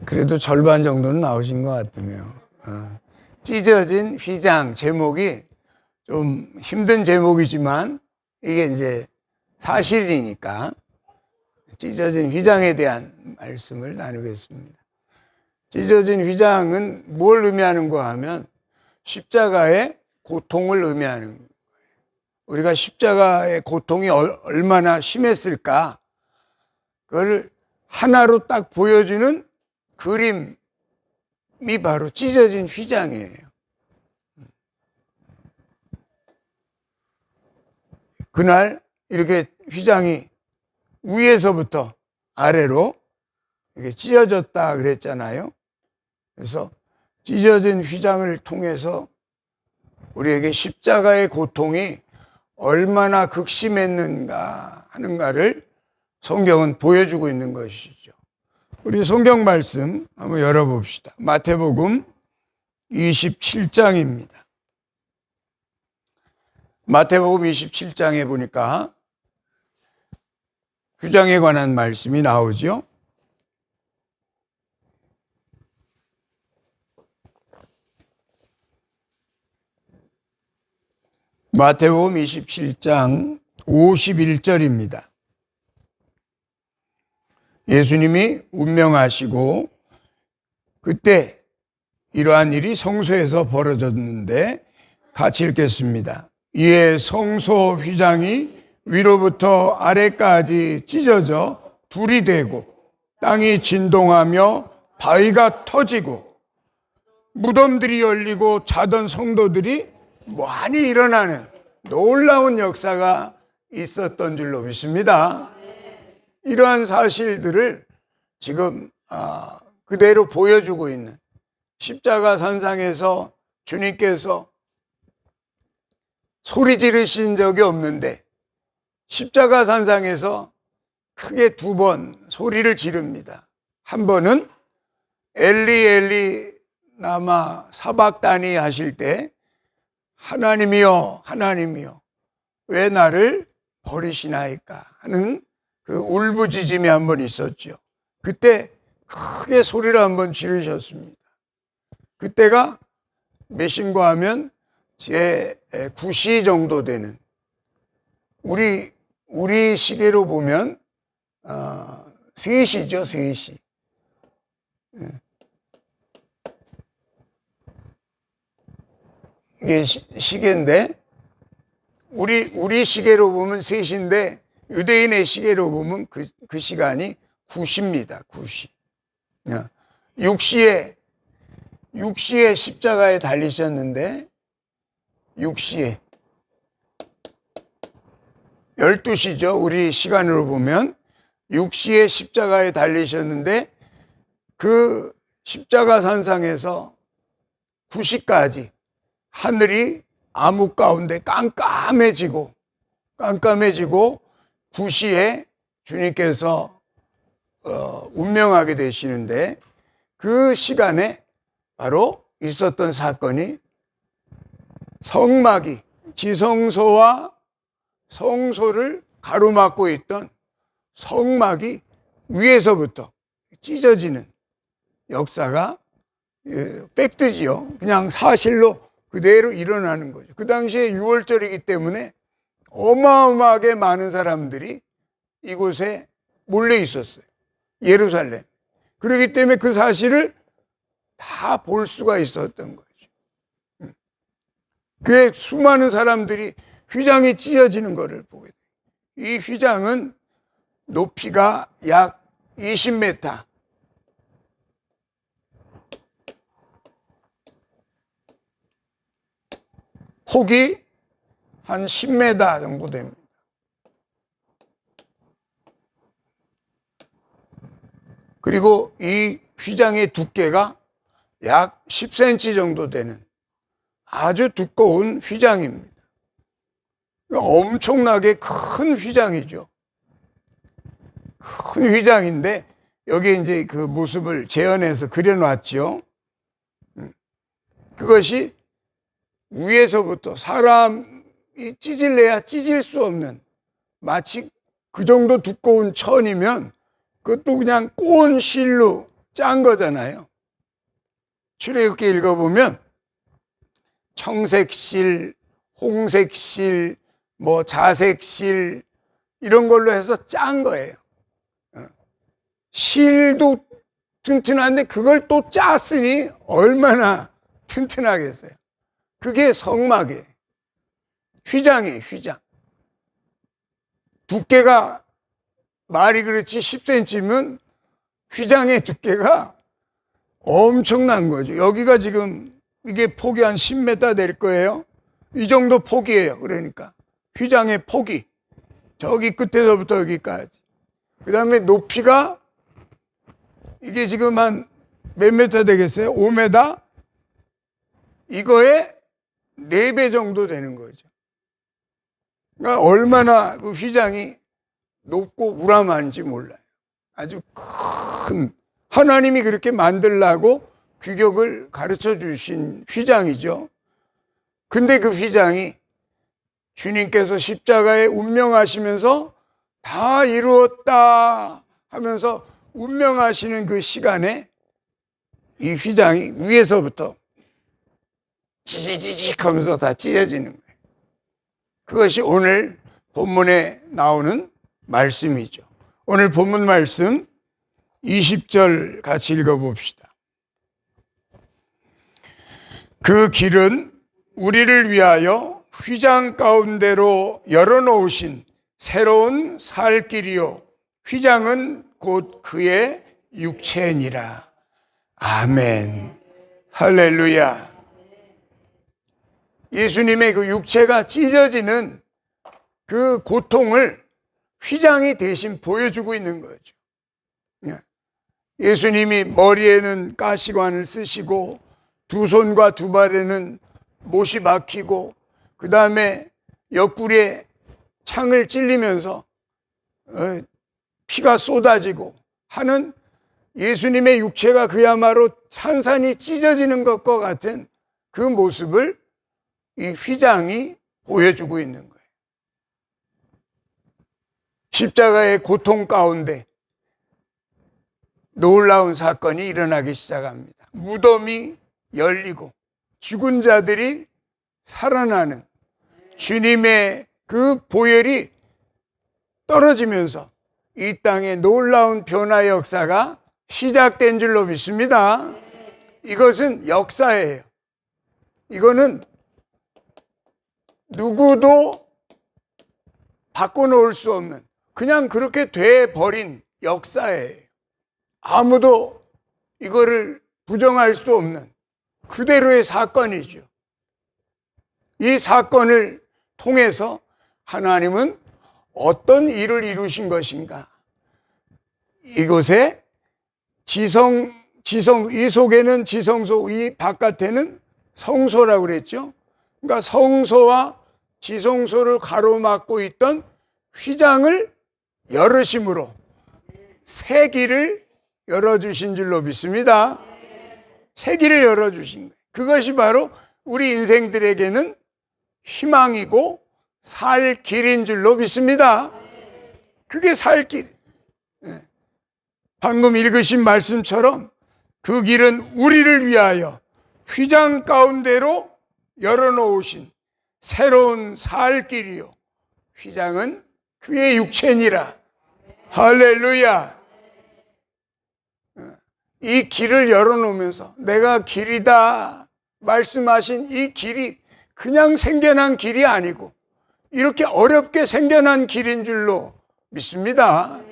그래도 절반 정도는 나오신 것 같으네요. 찢어진 휘장 제목이 좀 힘든 제목이지만 이게 이제 사실이니까 찢어진 휘장에 대한 말씀을 나누겠습니다. 찢어진 휘장은 뭘 의미하는가 하면 십자가의 고통을 의미하는 거예요. 우리가 십자가의 고통이 얼마나 심했을까 그걸 하나로 딱 보여주는 그림이 바로 찢어진 휘장이에요. 그날 이렇게 휘장이 위에서부터 아래로 이렇게 찢어졌다 그랬잖아요. 그래서 찢어진 휘장을 통해서 우리에게 십자가의 고통이 얼마나 극심했는가 하는가를 성경은 보여주고 있는 것이죠. 우리 성경 말씀 한번 열어봅시다. 마태복음 27장입니다. 마태복음 27장에 보니까 휘장에 관한 말씀이 나오죠. 마태복음 27장 51절입니다. 예수님이 운명하시고 그때 이러한 일이 성소에서 벌어졌는데 같이 읽겠습니다. 이에 성소 휘장이 위로부터 아래까지 찢어져 둘이 되고 땅이 진동하며 바위가 터지고 무덤들이 열리고 자던 성도들이 많이 일어나는 놀라운 역사가 있었던 줄로 믿습니다. 이러한 사실들을 지금 그대로 보여주고 있는 십자가 산상에서 주님께서 소리 지르신 적이 없는데 십자가 산상에서 크게 두 번 소리를 지릅니다. 한 번은 엘리 엘리 라마 사박다니 하실 때 하나님이여 하나님이여 왜 나를 버리시나이까 하는 그 울부짖음이 한 번 있었죠. 그때 크게 소리를 한 번 지르셨습니다. 그때가 몇인가 하면 제 9시 정도 되는 우리 시계로 보면 3시죠. 3시. 이게 시계인데 우리 시계로 보면 3시인데 유대인의 시계로 보면 그 시간이 9시입니다. 9시. 6시에 십자가에 달리셨는데 6시에 12시죠. 우리 시간으로 보면 6시에 십자가에 달리셨는데 그 십자가 산상에서 9시까지 하늘이 암흑 가운데 깜깜해지고 9시에 주님께서 운명하게 되시는데 그 시간에 바로 있었던 사건이 성막이 지성소와 성소를 가로막고 있던 성막이 위에서부터 찢어지는 역사가 팩트지요. 그냥 사실로 그대로 일어나는 거죠. 그 당시에 6월절이기 때문에 어마어마하게 많은 사람들이 이곳에 몰려 있었어요. 예루살렘. 그렇기 때문에 그 사실을 다 볼 수가 있었던 거죠. 그에 수많은 사람들이 휘장이 찢어지는 것을 보게 돼요. 이 휘장은 높이가 약 20m. 폭이 한 10m 정도 됩니다. 그리고 이 휘장의 두께가 약 10cm 정도 되는 아주 두꺼운 휘장입니다. 엄청나게 큰 휘장이죠. 큰 휘장인데 여기에 이제 그 모습을 재현해서 그려놨죠. 그것이 위에서부터 사람이 찢을래야 찢을 수 없는 마치 그 정도 두꺼운 천이면 그것도 그냥 꼬은 실로 짠 거잖아요. 출애굽기 읽어보면 청색실, 홍색실, 뭐 자색실 이런 걸로 해서 짠 거예요. 실도 튼튼한데 그걸 또 짰으니 얼마나 튼튼하겠어요. 그게 성막이에요. 휘장이에요, 휘장. 두께가 말이 그렇지 10cm면 휘장의 두께가 엄청난 거죠. 여기가 지금 이게 폭이 한 10m 될 거예요. 이 정도 폭이에요. 그러니까 휘장의 폭이 저기 끝에서부터 여기까지. 그 다음에 높이가 이게 지금 한 몇 미터 되겠어요? 5m? 이거에 4배 정도 되는 거죠. 그러니까 얼마나 그 휘장이 높고 우람한지 몰라요. 아주 큰, 하나님이 그렇게 만들라고 규격을 가르쳐 주신 휘장이죠. 근데 그 휘장이 주님께서 십자가에 운명하시면서 다 이루었다 하면서 운명하시는 그 시간에 이 휘장이 위에서부터 지지직 하면서 다 찢어지는 거예요. 그것이 오늘 본문에 나오는 말씀이죠. 오늘 본문 말씀 20절 같이 읽어봅시다. 그 길은 우리를 위하여 휘장 가운데로 열어놓으신 새로운 살 길이요 휘장은 곧 그의 육체니라. 아멘. 할렐루야. 예수님의 그 육체가 찢어지는 그 고통을 휘장이 대신 보여주고 있는 거죠. 예수님이 머리에는 가시관을 쓰시고 두 손과 두 발에는 못이 박히고 그 다음에 옆구리에 창을 찔리면서 피가 쏟아지고 하는 예수님의 육체가 그야말로 산산이 찢어지는 것과 같은 그 모습을 이 휘장이 보여주고 있는 거예요. 십자가의 고통 가운데 놀라운 사건이 일어나기 시작합니다. 무덤이 열리고 죽은 자들이 살아나는 주님의 그 보혈이 떨어지면서 이 땅에 놀라운 변화의 역사가 시작된 줄로 믿습니다. 이것은 역사예요. 이거는 누구도 바꿔놓을 수 없는 그냥 그렇게 돼버린 역사예요. 아무도 이거를 부정할 수 없는 그대로의 사건이죠. 이 사건을 통해서 하나님은 어떤 일을 이루신 것인가? 이곳에 이 속에는 지성소, 이 바깥에는 성소라고 그랬죠. 그러니까 성소와 지성소를 가로막고 있던 휘장을 열으심으로 새 길을 열어주신 줄로 믿습니다. 새 길을 열어주신 거예요. 그것이 바로 우리 인생들에게는 희망이고 살 길인 줄로 믿습니다. 그게 살 길. 방금 읽으신 말씀처럼 그 길은 우리를 위하여 휘장 가운데로 열어놓으신 새로운 살 길이요 휘장은 그의 육체니라. 할렐루야. 이 길을 열어놓으면서 내가 길이다 말씀하신 이 길이 그냥 생겨난 길이 아니고 이렇게 어렵게 생겨난 길인 줄로 믿습니다.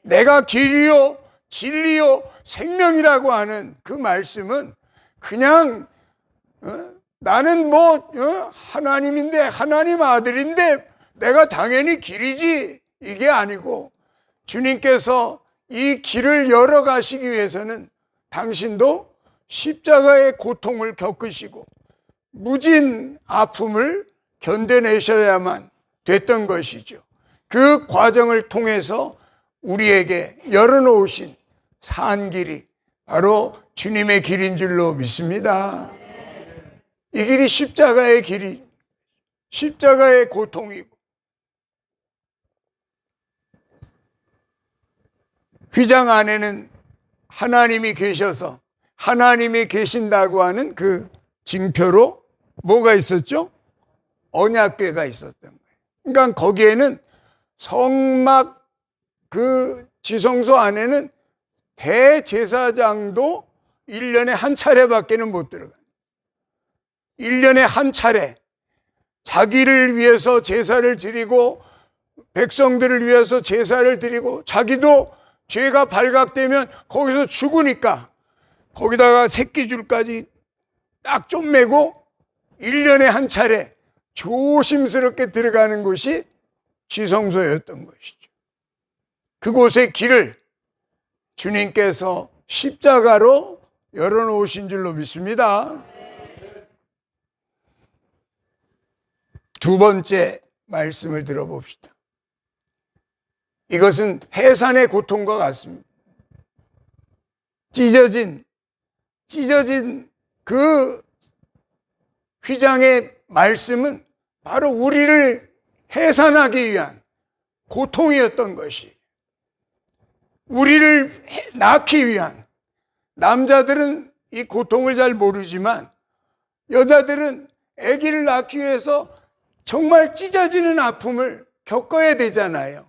내가 길이요 진리요 생명이라고 하는 그 말씀은 그냥 나는 하나님인데 하나님 아들인데 내가 당연히 길이지 이게 아니고 주님께서 이 길을 열어가시기 위해서는 당신도 십자가의 고통을 겪으시고 무진 아픔을 견뎌내셔야만 됐던 것이죠. 그 과정을 통해서 우리에게 열어놓으신 산 길이 바로 주님의 길인 줄로 믿습니다. 이 길이 십자가의 길이, 십자가의 고통이고 휘장 안에는 하나님이 계셔서 하나님이 계신다고 하는 그 징표로 뭐가 있었죠? 언약궤가 있었던 거예요. 그러니까 거기에는 성막 그 지성소 안에는 대제사장도 1년에 한 차례밖에는 못 들어가요. 1년에 한 차례 자기를 위해서 제사를 드리고 백성들을 위해서 제사를 드리고 자기도 죄가 발각되면 거기서 죽으니까 거기다가 새끼줄까지 딱 좀 매고 1년에 한 차례 조심스럽게 들어가는 곳이 지성소였던 것이죠. 그곳의 길을 주님께서 십자가로 열어놓으신 줄로 믿습니다. 두 번째 말씀을 들어봅시다. 이것은 해산의 고통과 같습니다. 찢어진 그 휘장의 말씀은 바로 우리를 해산하기 위한 고통이었던 것이, 우리를 낳기 위한, 남자들은 이 고통을 잘 모르지만 여자들은 아기를 낳기 위해서 정말 찢어지는 아픔을 겪어야 되잖아요.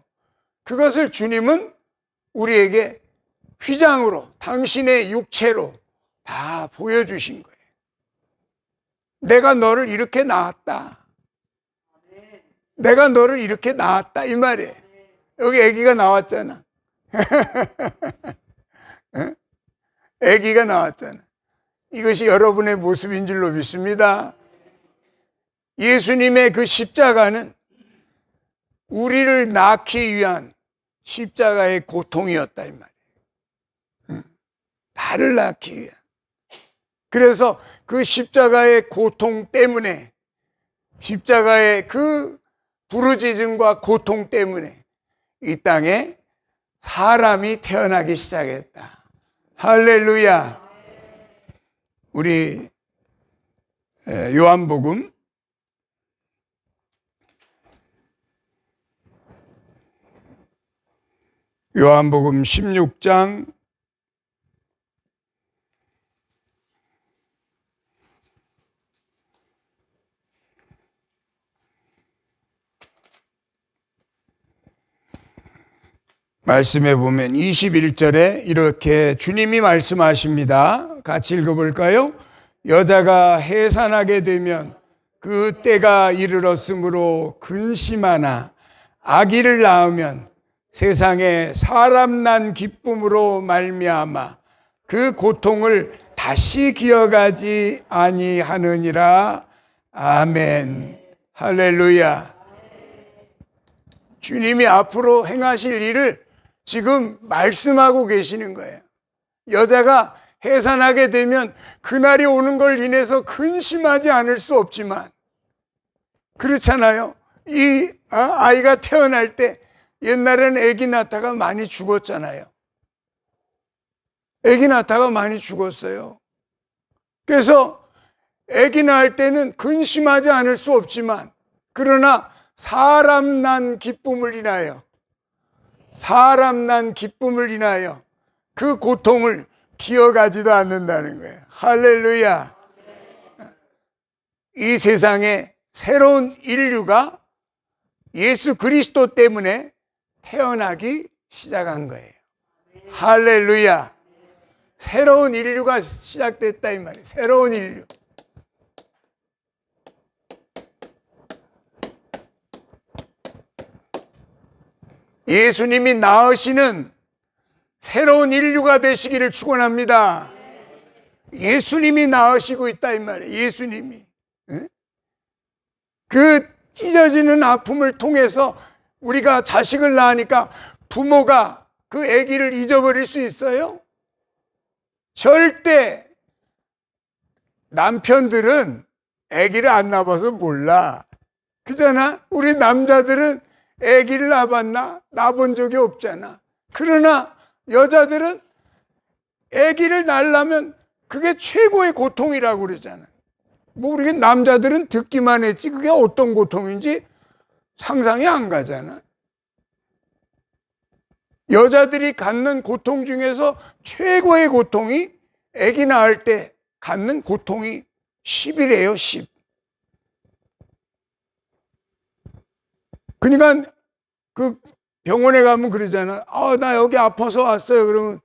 그것을 주님은 우리에게 휘장으로, 당신의 육체로 다 보여주신 거예요. 내가 너를 이렇게 낳았다. 내가 너를 이렇게 낳았다 이 말이에요. 여기 아기가 나왔잖아. 아기가 나왔잖아. 이것이 여러분의 모습인 줄로 믿습니다. 예수님의 그 십자가는 우리를 낳기 위한 십자가의 고통이었다 이 말이에요. 나를 낳기 위한. 그래서 그 십자가의 고통 때문에, 십자가의 그 부르짖음과 고통 때문에 이 땅에 사람이 태어나기 시작했다. 할렐루야. 우리 요한복음 요한복음 16장 '말씀에 보면 21절에 이렇게 주님이 말씀하십니다. 같이 읽어볼까요? 여자가 해산하게 되면 그 때가 이르렀으므로 근심하나 아기를 낳으면 세상에 사람 난 기쁨으로 말미암아 그 고통을 다시 기억하지 아니하느니라. 아멘. 할렐루야. 주님이 앞으로 행하실 일을 지금 말씀하고 계시는 거예요. 여자가 해산하게 되면 그날이 오는 걸 인해서 근심하지 않을 수 없지만, 그렇잖아요. 이 아이가 태어날 때 옛날에는 아기 낳다가 많이 죽었잖아요. 아기 낳다가 많이 죽었어요. 그래서 아기 낳을 때는 근심하지 않을 수 없지만, 그러나 사람 난 기쁨을 인하여, 사람 난 기쁨을 인하여 그 고통을 기억하지도 않는다는 거예요. 할렐루야. 이 세상에 새로운 인류가 예수 그리스도 때문에 태어나기 시작한 거예요. 할렐루야. 새로운 인류가 시작됐다 이 말이에요. 새로운 인류. 예수님이 낳으시는 새로운 인류가 되시기를 축원합니다. 예수님이 낳으시고 있다 이 말이에요. 예수님이. 그 찢어지는 아픔을 통해서 우리가 자식을 낳으니까 부모가 그 아기를 잊어버릴 수 있어요? 절대. 남편들은 아기를 안 낳아봐서 몰라. 그잖아. 우리 남자들은 아기를 낳아봤나? 낳아본 적이 없잖아. 그러나 여자들은 아기를 낳으려면 그게 최고의 고통이라고 그러잖아. 뭐 우리 남자들은 듣기만 했지 그게 어떤 고통인지 상상이 안 가잖아. 여자들이 갖는 고통 중에서 최고의 고통이 아기 낳을 때 갖는 고통이 10이래요. 10. 그러니까 그 병원에 가면 그러잖아. 나 여기 아파서 왔어요. 그러면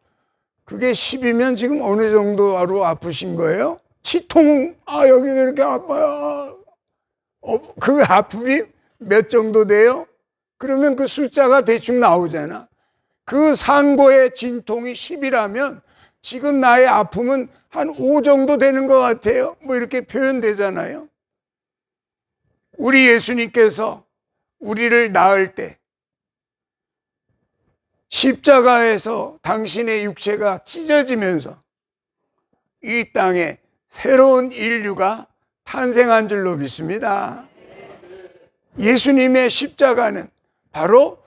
그게 10이면 지금 어느 정도로 아프신 거예요? 치통, 여기 이렇게 아파요. 그 아픔이 몇 정도 돼요? 그러면 그 숫자가 대충 나오잖아. 그 상고의 진통이 10이라면 지금 나의 아픔은 한 5 정도 되는 것 같아요. 뭐 이렇게 표현되잖아요. 우리 예수님께서 우리를 낳을 때 십자가에서 당신의 육체가 찢어지면서 이 땅에 새로운 인류가 탄생한 줄로 믿습니다. 예수님의 십자가는 바로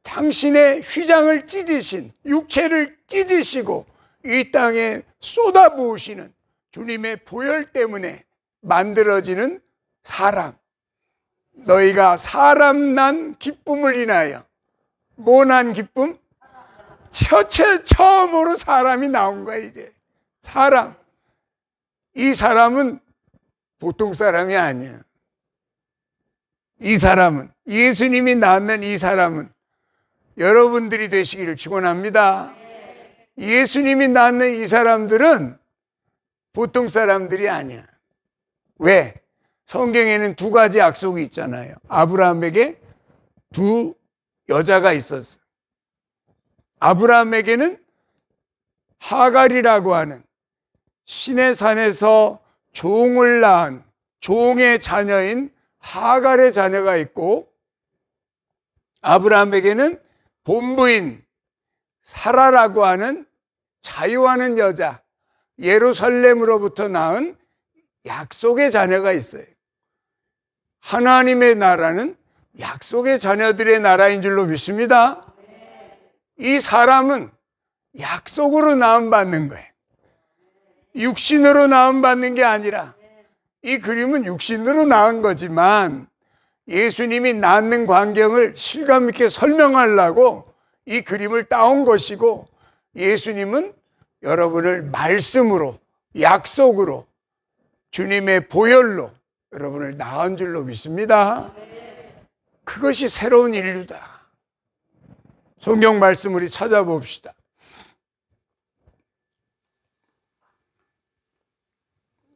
당신의 휘장을 찢으신, 육체를 찢으시고 이 땅에 쏟아부으시는 주님의 보혈 때문에 만들어지는 사랑. 너희가 사람 난 기쁨을 인하여. 뭐 난 기쁨? 처음으로 사람이 나온 거야, 이제. 사람. 이 사람은 보통 사람이 아니야. 이 사람은, 예수님이 낳는 이 사람은 여러분들이 되시기를 축원합니다. 예수님이 낳는 이 사람들은 보통 사람들이 아니야. 왜? 성경에는 2가지 약속이 있잖아요. 아브라함에게 2 여자가 있었어. 아브라함에게는 하갈이라고 하는 신의 산에서 종을 낳은 종의 자녀인 하갈의 자녀가 있고, 아브라함에게는 본부인 사라라고 하는 자유하는 여자 예루살렘으로부터 낳은 약속의 자녀가 있어요. 하나님의 나라는 약속의 자녀들의 나라인 줄로 믿습니다. 이 사람은 약속으로 낳음받는 거예요. 육신으로 낳음받는 게 아니라, 이 그림은 육신으로 낳은 거지만 예수님이 낳는 광경을 실감 있게 설명하려고 이 그림을 따온 것이고, 예수님은 여러분을 말씀으로, 약속으로, 주님의 보혈로 여러분을 낳은 줄로 믿습니다. 그것이 새로운 인류다. 성경 말씀 우리 찾아봅시다.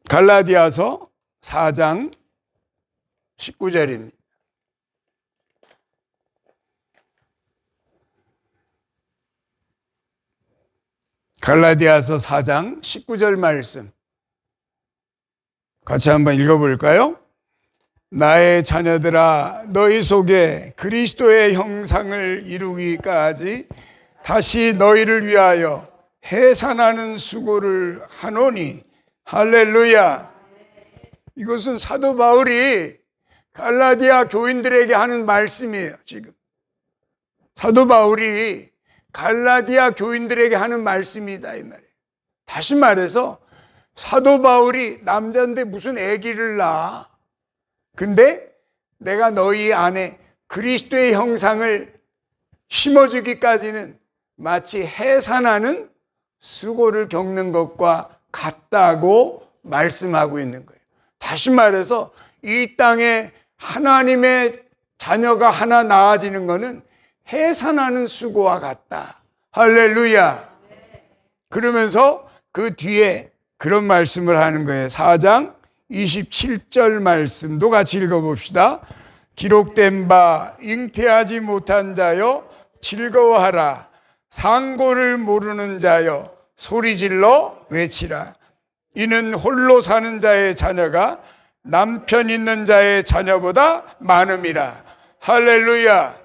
갈라디아서 4장 19절입니다. 갈라디아서 4장 19절 말씀 같이 한번 읽어볼까요? 나의 자녀들아, 너희 속에 그리스도의 형상을 이루기까지 다시 너희를 위하여 해산하는 수고를 하노니. 할렐루야. 이것은 사도 바울이 갈라디아 교인들에게 하는 말씀이에요. 지금 사도 바울이 갈라디아 교인들에게 하는 말씀이다, 이 말이에요. 다시 말해서 사도 바울이 남자인데 무슨 아기를 낳아. 근데 내가 너희 안에 그리스도의 형상을 심어주기까지는 마치 해산하는 수고를 겪는 것과 같다고 말씀하고 있는 거예요. 다시 말해서 이 땅에 하나님의 자녀가 하나 낳아지는 것은 해산하는 수고와 같다. 할렐루야. 그러면서 그 뒤에 그런 말씀을 하는 거예요. 4장 27절 말씀도 같이 읽어봅시다. 기록된 바 잉태하지 못한 자여 즐거워하라. 상고를 모르는 자여 소리질러 외치라. 이는 홀로 사는 자의 자녀가 남편 있는 자의 자녀보다 많음이라. 할렐루야.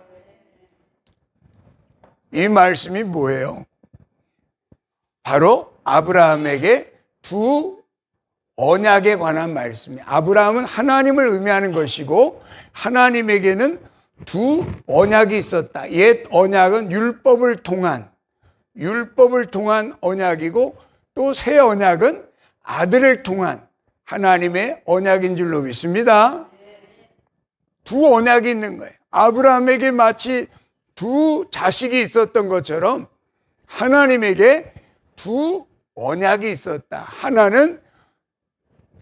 이 말씀이 뭐예요? 바로 아브라함에게 2 언약에 관한 말씀이에요. 아브라함은 하나님을 의미하는 것이고, 하나님에게는 2 언약이 있었다. 옛 언약은 율법을 통한 언약이고, 또 새 언약은 아들을 통한 하나님의 언약인 줄로 믿습니다. 2 언약이 있는 거예요. 아브라함에게 마치 두 자식이 있었던 것처럼 하나님에게 두 언약이 있었다. 하나는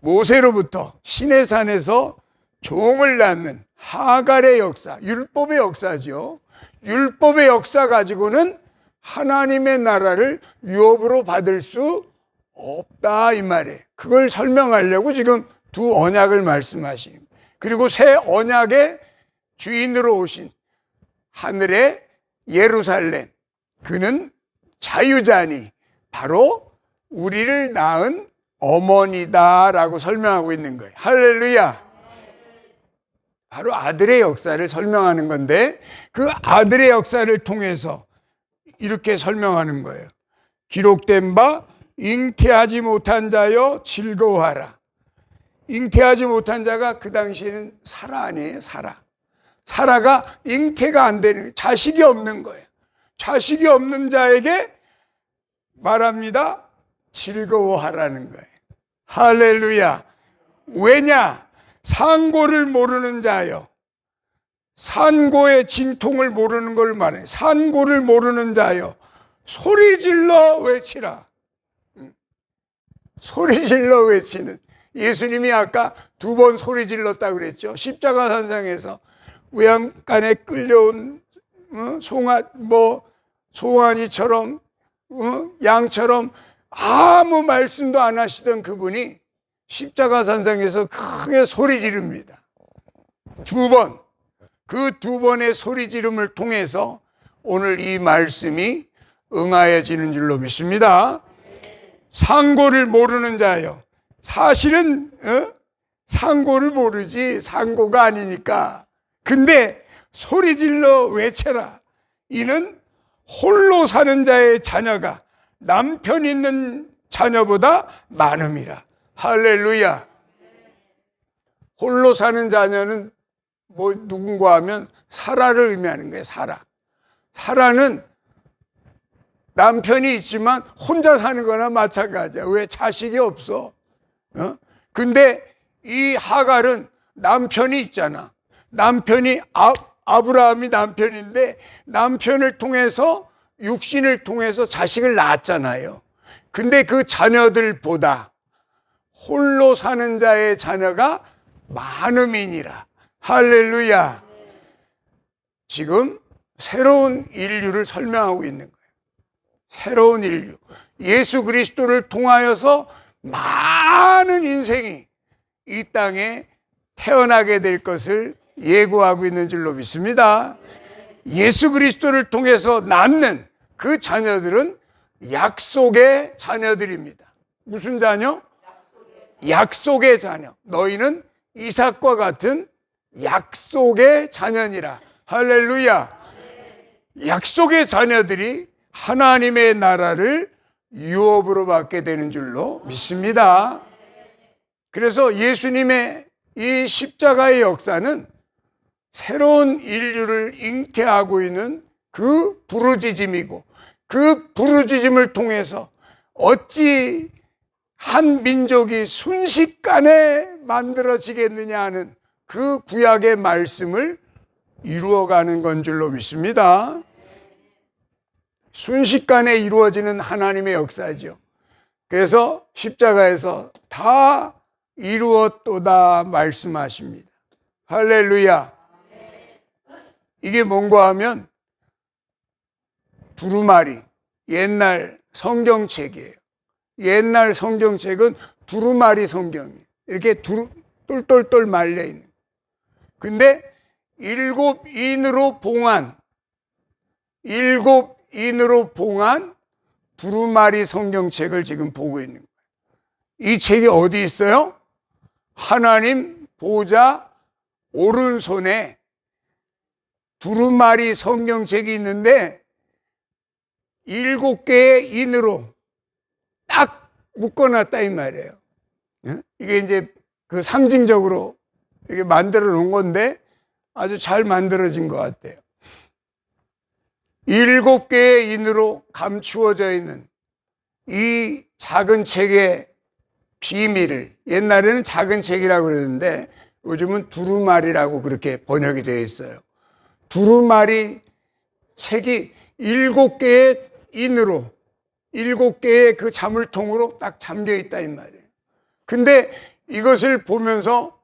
모세로부터 시내산에서 종을 낳는 하갈의 역사, 율법의 역사죠. 율법의 역사 가지고는 하나님의 나라를 유업으로 받을 수 없다 이 말이에요. 그걸 설명하려고 지금 두 언약을 말씀하시는 거예요. 그리고 새 언약의 주인으로 오신 하늘의 예루살렘, 그는 자유자니 바로 우리를 낳은 어머니다라고 설명하고 있는 거예요. 할렐루야. 바로 아들의 역사를 설명하는 건데 그 아들의 역사를 통해서 이렇게 설명하는 거예요. 기록된 바 잉태하지 못한 자여 즐거워하라. 잉태하지 못한 자가 그 당시에는 사라 아니에요. 사라가 잉태가 안 되는, 자식이 없는 거예요. 자식이 없는 자에게 말합니다. 즐거워하라는 거예요. 할렐루야. 왜냐? 상고를 모르는 자여. 산고의 진통을 모르는 걸 말해. 산고를 모르는 자여 소리질러 외치라. 소리질러 외치는, 예수님이 아까 두 번 소리질렀다고 그랬죠. 십자가 산상에서 외양간에 끌려온 송아지처럼 양처럼 아무 말씀도 안 하시던 그분이 십자가 산상에서 크게 소리 지릅니다. 두 번. 그 두 번의 소리 지름을 통해서 오늘 이 말씀이 응하여지는 줄로 믿습니다. 상고를 모르는 자요. 사실은 상고를 모르지 상고가 아니니까. 근데 소리질러 외쳐라. 이는 홀로 사는 자의 자녀가 남편 있는 자녀보다 많음이라. 할렐루야. 홀로 사는 자녀는 누군가 하면 사라를 의미하는 거예요. 사라는 남편이 있지만 혼자 사는 거나 마찬가지야. 왜? 자식이 없어. 근데 이 하갈은 남편이 있잖아. 남편이 아브라함이 남편인데 남편을 통해서 육신을 통해서 자식을 낳았잖아요. 근데 그 자녀들보다 홀로 사는 자의 자녀가 많음이니라. 할렐루야. 지금 새로운 인류를 설명하고 있는 거예요. 새로운 인류. 예수 그리스도를 통하여서 많은 인생이 이 땅에 태어나게 될 것을 예고하고 있는 줄로 믿습니다. 예수 그리스도를 통해서 낳는 그 자녀들은 약속의 자녀들입니다. 무슨 자녀? 약속의 자녀. 너희는 이삭과 같은 약속의 자녀니라. 할렐루야. 약속의 자녀들이 하나님의 나라를 유업으로 받게 되는 줄로 믿습니다. 그래서 예수님의 이 십자가의 역사는 새로운 인류를 잉태하고 있는 그 부르짖음이고, 그 부르짖음을 통해서 어찌 한 민족이 순식간에 만들어지겠느냐 하는 그 구약의 말씀을 이루어가는 건 줄로 믿습니다. 순식간에 이루어지는 하나님의 역사죠. 그래서 십자가에서 다 이루었도다 말씀하십니다. 할렐루야. 이게 뭔가 하면 두루마리, 옛날 성경책이에요. 옛날 성경책은 두루마리 성경이에요. 이렇게 똘똘똘 말려있는. 근데 일곱 인으로 봉한 두루마리 성경책을 지금 보고 있는 거예요. 이 책이 어디 있어요? 하나님 보좌 오른손에 두루마리 성경책이 있는데 7개의 인으로 딱 묶어놨다 이 말이에요. 이게 이제 그 상징적으로 이게 만들어 놓은 건데 아주 잘 만들어진 것 같아요. 7개의 인으로 감추어져 있는 이 작은 책의 비밀을, 옛날에는 작은 책이라고 그러는데 요즘은 두루마리라고 그렇게 번역이 되어 있어요. 두루마리 책이 7개의 인으로 7개의 그 자물통으로 딱 잠겨 있다 이 말이에요. 근데 이것을 보면서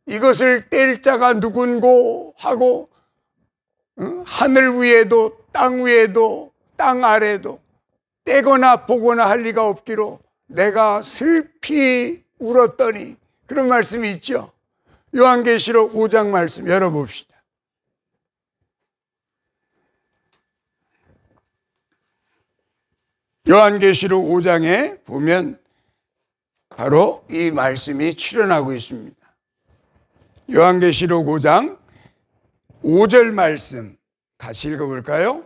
이것을 뗄 자가 누군고 하고 하늘 위에도 땅 위에도 땅 아래도 떼거나 보거나 할 리가 없기로 내가 슬피 울었더니, 그런 말씀이 있죠. 요한계시록 5장 말씀 열어봅시다. 요한계시록 5장에 보면 바로 이 말씀이 출현하고 있습니다. 요한계시록 5장 5절 말씀 같이 읽어볼까요?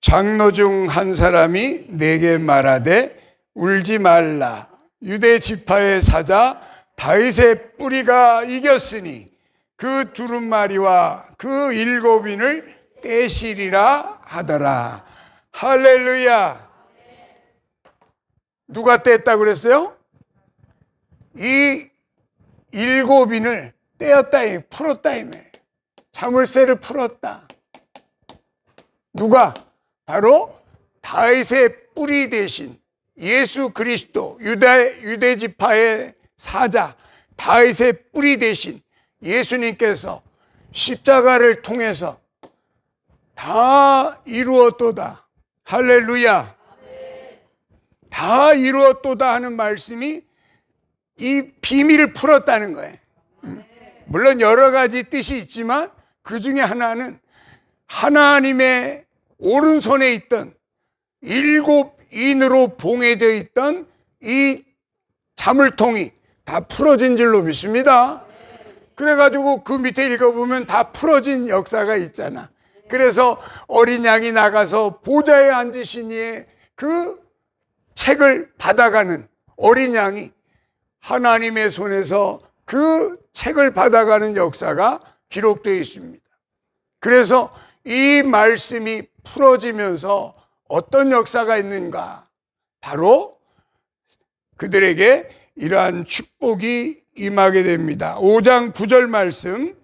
장로 중 한 사람이 내게 말하되 울지 말라. 유대 지파의 사자 다윗의 뿌리가 이겼으니 그 두루마리와 그 7인을 떼시리라 하더라. 할렐루야. 누가 뗐다고 그랬어요? 이 7인을 떼었다, 풀었다, 자물쇠를 풀었다. 누가? 바로 다윗의 뿌리 대신 예수 그리스도, 유대 지파의 사자 다윗의 뿌리 대신 예수님께서 십자가를 통해서 다 이루었도다. 할렐루야. 다 이루었도다 하는 말씀이 이 비밀을 풀었다는 거예요. 물론 여러 가지 뜻이 있지만 그 중에 하나는 하나님의 오른손에 있던 7인으로 봉해져 있던 이 자물통이 다 풀어진 줄로 믿습니다. 그래가지고 그 밑에 읽어보면 다 풀어진 역사가 있잖아. 그래서 어린 양이 나가서 보좌에 앉으신 이의 그 책을 받아가는 어린 양이 하나님의 손에서 그 책을 받아가는 역사가 기록되어 있습니다. 그래서 이 말씀이 풀어지면서 어떤 역사가 있는가? 바로 그들에게 이러한 축복이 임하게 됩니다. 5장 9절 말씀,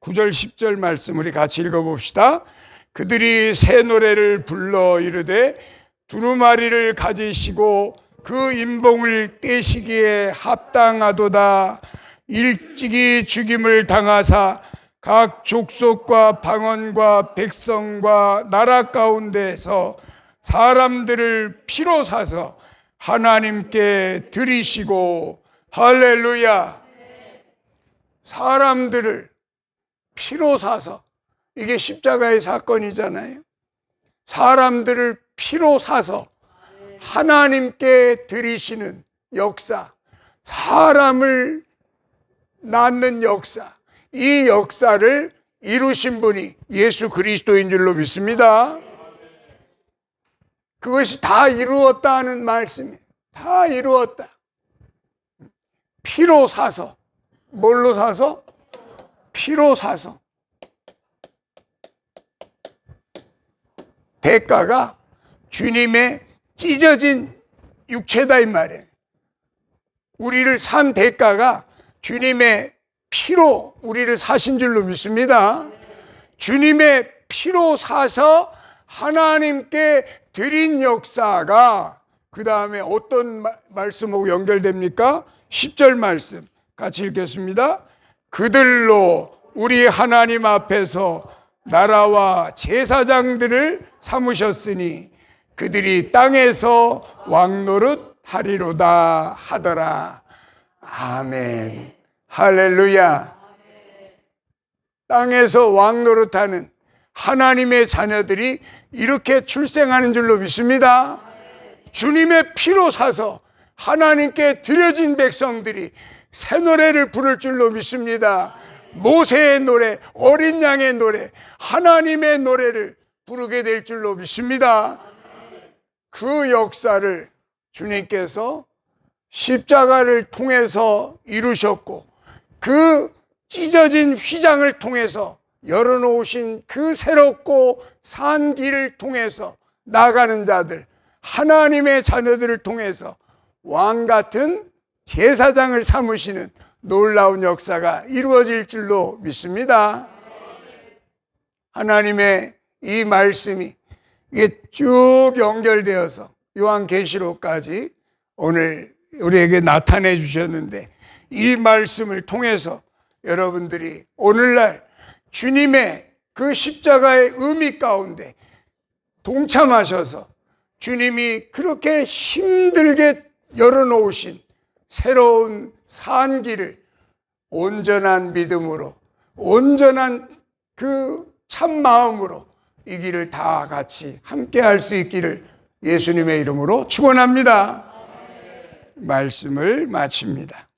9절 10절 말씀 우리 같이 읽어봅시다. 그들이 새 노래를 불러 이르되 두루마리를 가지시고 그 인봉을 떼시기에 합당하도다. 일찍이 죽임을 당하사 각 족속과 방언과 백성과 나라 가운데서 사람들을 피로 사서 하나님께 드리시고, 할렐루야. 사람들을 피로 사서, 이게 십자가의 사건이잖아요. 사람들을 피로 사서 하나님께 드리시는 역사, 사람을 낳는 역사, 이 역사를 이루신 분이 예수 그리스도인 줄로 믿습니다. 그것이 다 이루었다 하는 말씀이에요. 다 이루었다. 피로 사서. 뭘로 사서? 피로 사서. 대가가 주님의 찢어진 육체다 이 말이에요. 우리를 산 대가가 주님의 피로 우리를 사신 줄로 믿습니다. 주님의 피로 사서 하나님께 드린 역사가 그 다음에 어떤 말씀하고 연결됩니까? 10절 말씀 같이 읽겠습니다. 그들로 우리 하나님 앞에서 나라와 제사장들을 삼으셨으니 그들이 땅에서 왕노릇 하리로다 하더라. 아멘. 할렐루야. 땅에서 왕노릇하는 하나님의 자녀들이 이렇게 출생하는 줄로 믿습니다. 주님의 피로 사서 하나님께 드려진 백성들이 새 노래를 부를 줄로 믿습니다. 모세의 노래, 어린 양의 노래, 하나님의 노래를 부르게 될 줄로 믿습니다. 그 역사를 주님께서 십자가를 통해서 이루셨고 그 찢어진 휘장을 통해서 열어놓으신 그 새롭고 산 길을 통해서 나가는 자들, 하나님의 자녀들을 통해서 왕같은 제사장을 삼으시는 놀라운 역사가 이루어질 줄로 믿습니다. 하나님의 이 말씀이 이게 쭉 연결되어서 요한계시록까지 오늘 우리에게 나타내 주셨는데, 이 말씀을 통해서 여러분들이 오늘날 주님의 그 십자가의 의미 가운데 동참하셔서 주님이 그렇게 힘들게 열어놓으신 새로운 산 길을 온전한 믿음으로, 온전한 그 참 마음으로 이 길을 다 같이 함께 할 수 있기를 예수님의 이름으로 축원합니다. 말씀을 마칩니다.